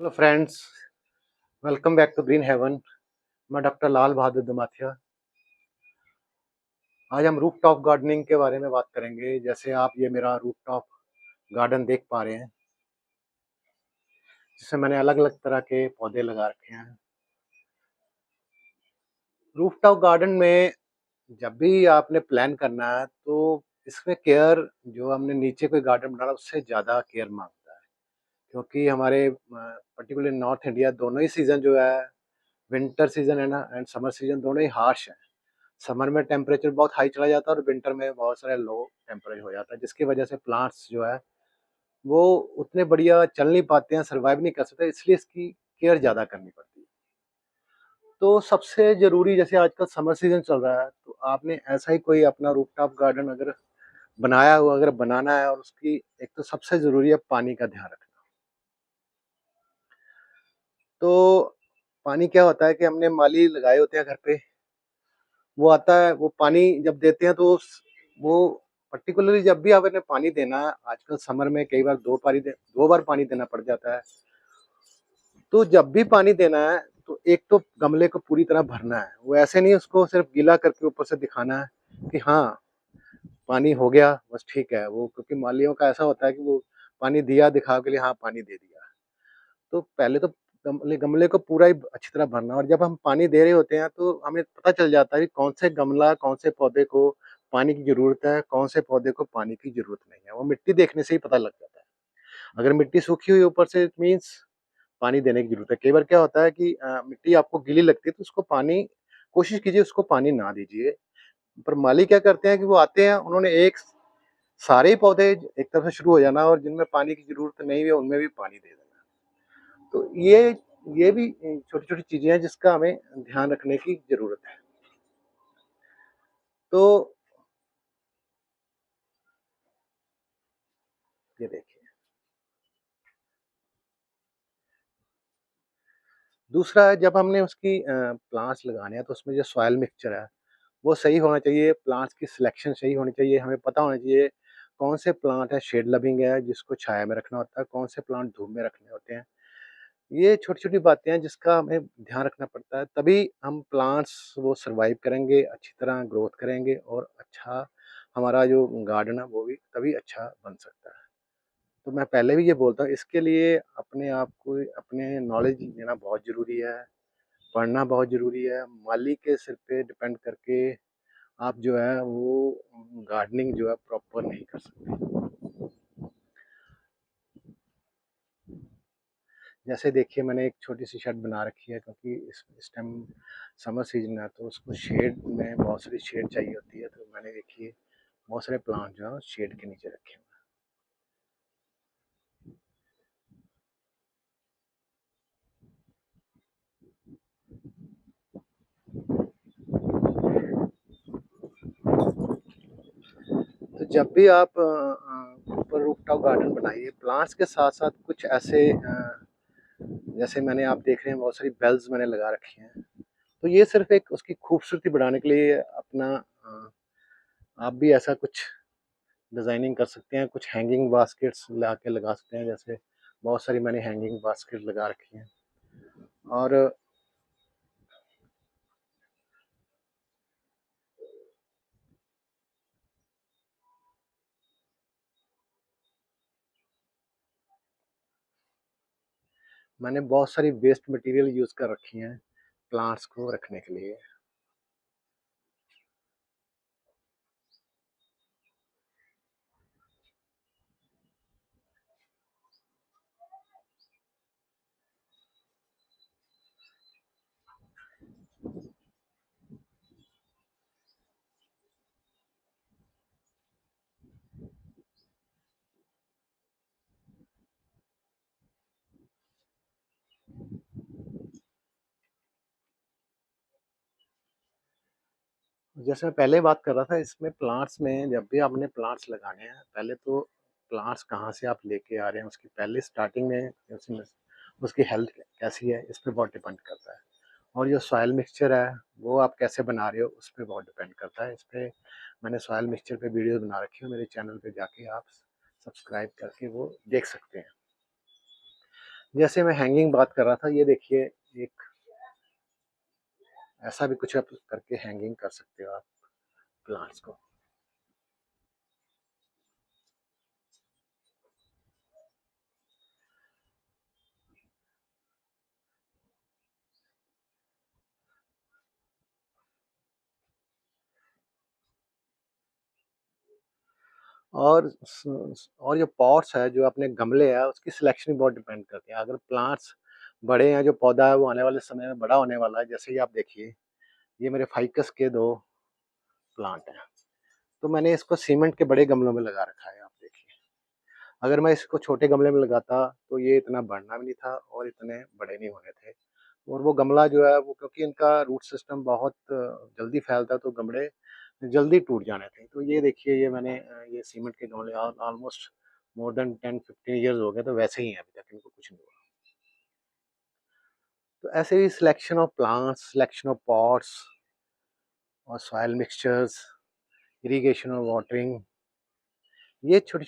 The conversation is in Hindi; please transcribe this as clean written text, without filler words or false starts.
Hello friends, welcome back to green heaven. मैं डॉक्टर लाल बहादुर दमाथिया। आज हम रूफटॉप गार्डनिंग के बारे में बात करेंगे। जैसे आप ये मेरा रूफटॉप गार्डन देख पा रहे हैं, जिसमें मैंने अलग-अलग तरह के पौधे लगा रखे हैं। रूफटॉप गार्डन में जब भी आपने प्लान करना है, तो इसमें केयर जो हमने नीचे कोई गार्डन बनाना उससे ज़्यादा केयर माँगता है। क्योंकि हमारे पर्टिकुलरली नॉर्थ इंडिया दोनों ही सीज़न जो है, विंटर सीज़न है ना एंड समर सीज़न दोनों ही हार्श हैं। समर में टेम्परेचर बहुत हाई चला जाता है और विंटर में बहुत सारे लो टेम्परेचर हो जाता है, जिसकी वजह से प्लांट्स जो है वो उतने बढ़िया चल नहीं पाते हैं, सर्वाइव नहीं कर सकते, इसलिए इसकी केयर ज़्यादा करनी पड़ती है। तो सबसे ज़रूरी, जैसे आजकल समर सीजन चल रहा है, तो आपने ऐसा ही कोई अपना रूफटॉप गार्डन अगर बनाया हुआ अगर बनाना है, और उसकी एक तो सबसे ज़रूरी है पानी का ध्यान रखना। तो पानी क्या होता है कि हमने माली लगाए होते हैं घर पे, वो आता है, वो पानी जब देते हैं तो वो पर्टिकुलरली जब भी आपने पानी देना है, आजकल समर में कई बार 2 बार पानी देना पड़ जाता है। तो जब भी पानी देना है, तो एक तो गमले को पूरी तरह भरना है। वो ऐसे नहीं उसको सिर्फ गीला करके ऊपर से दिखाना है कि हाँ, पानी हो गया, बस ठीक है। वो क्योंकि मालियों का ऐसा होता है कि वो पानी दिया दिखावे के लिए, हाँ, पानी दे दिया। तो पहले तो गमले गमले को पूरा ही अच्छी तरह भरना, और जब हम पानी दे रहे होते हैं तो हमें पता चल जाता है कि कौन से गमला, कौन से पौधे को पानी की ज़रूरत है, कौन से पौधे को पानी की ज़रूरत नहीं है। वो मिट्टी देखने से ही पता लग जाता है। अगर मिट्टी सूखी हुई ऊपर से, इट मीन्स पानी देने की ज़रूरत है। कई बार क्या होता है कि मिट्टी आपको गीली लगती है, तो उसको पानी, कोशिश कीजिए उसको पानी ना दीजिए। पर माली क्या करते हैं कि वो आते हैं, उन्होंने एक सारे ही पौधे एक तरफ से शुरू हो जाना, और जिनमें पानी की ज़रूरत नहीं है उनमें भी पानी दे देना। तो ये भी छोटी-छोटी चीज़ें हैं जिसका हमें ध्यान रखने की ज़रूरत है। तो ये देखिए, दूसरा है, जब हमने उसकी प्लांट्स लगाने हैं तो उसमें जो सॉइल मिक्सचर है, वो सही होना चाहिए, प्लांट्स की सिलेक्शन सही होनी चाहिए, हमें पता होना चाहिए कौन से प्लांट है शेड लविंग है जिसको छाया में रखना होता है, कौन से प्लांट धूप में रखने होते हैं। ये छोटी-छोटी बातें हैं जिसका हमें ध्यान रखना पड़ता है, तभी हम प्लांट्स वो सर्वाइव करेंगे, अच्छी तरह ग्रोथ करेंगे, और अच्छा हमारा जो गार्डन है वो भी तभी अच्छा बन सकता है। तो मैं पहले भी ये बोलता हूँ, इसके लिए अपने आप को अपने नॉलेज लेना बहुत ज़रूरी है, पढ़ना बहुत ज़रूरी है। माली के सिर पे डिपेंड करके आप जो है वो गार्डनिंग जो है प्रॉपर नहीं कर सकते। जैसे देखिए, मैंने एक छोटी-सी शेड बना रखी है, क्योंकि इस टाइम समर सीज़न है, तो उसको शेड में बहुत सारी शेड चाहिए होती है, तो मैंने देखिए बहुत सारे प्लांट जो है शेड के नीचे रखे हुए हैं। तो जब भी आप ऊपर रूफटॉप गार्डन बनाइए, प्लांट्स के साथ-साथ कुछ ऐसे जैसे मैंने, आप देख रहे हैं बहुत सारी बेल्स मैंने लगा रखी हैं। तो ये सिर्फ़ एक उसकी खूबसूरती बढ़ाने के लिए अपना आप भी ऐसा कुछ डिज़ाइनिंग कर सकते हैं, कुछ हैंगिंग बास्केट्स ला के लगा सकते हैं। जैसे बहुत सारी मैंने हैंगिंग बास्केट लगा रखी हैं, और मैंने बहुत सारी वेस्ट मटेरियल यूज़ कर रखी हैं प्लांट्स को रखने के लिए। जैसे मैं पहले बात कर रहा था, इसमें प्लांट्स में जब भी आपने प्लांट्स लगाने हैं, पहले तो प्लांट्स कहाँ से आप लेके आ रहे हैं, उसकी पहले स्टार्टिंग में उसमें उसकी हेल्थ कैसी है, इस पे बहुत डिपेंड करता है। और जो सॉइल मिक्सचर है, वो आप कैसे बना रहे हो, उस पे बहुत डिपेंड करता है। इस पे मैंने सॉइल मिक्सचर पे वीडियो बना रखी है, मेरे चैनल पे जाके आप सब्सक्राइब करके वो देख सकते हैं। जैसे मैं हैंगिंग बात कर रहा था, ये देखिए एक ऐसा भी कुछ आप करके हैंगिंग कर सकते हो आप प्लांट्स को। और जो पॉट्स है, जो अपने गमले हैं, उसकी सिलेक्शन भी बहुत डिपेंड करती है। अगर प्लांट्स बड़े हैं, जो पौधा है वो आने वाले समय में बड़ा होने वाला है, जैसे कि आप देखिए, ये मेरे फाइकस के 2 प्लांट हैं। तो मैंने इसको सीमेंट के बड़े गमलों में लगा रखा है, आप देखिए। अगर मैं इसको छोटे गमले में लगाता, तो ये इतना बढ़ना भी नहीं था और इतने बड़े नहीं होने थे। और वो गमला जो है वो, क्योंकि इनका रूट सिस्टम बहुत जल्दी फैलता है, तो गमले जल्दी टूट जाने थे। तो ये देखिए, ये मैंने ये सीमेंट के गमले ऑलमोस्ट मोर देन 10-15 ईयर्स हो गए, तो वैसे ही हैं अभी तक, इनको कुछ नहीं हुआ। तो ऐसे ही selection of plants, selection of pots और सॉइल मिक्सचर्स, इरिगेशन और वाटरिंग, ये छोटी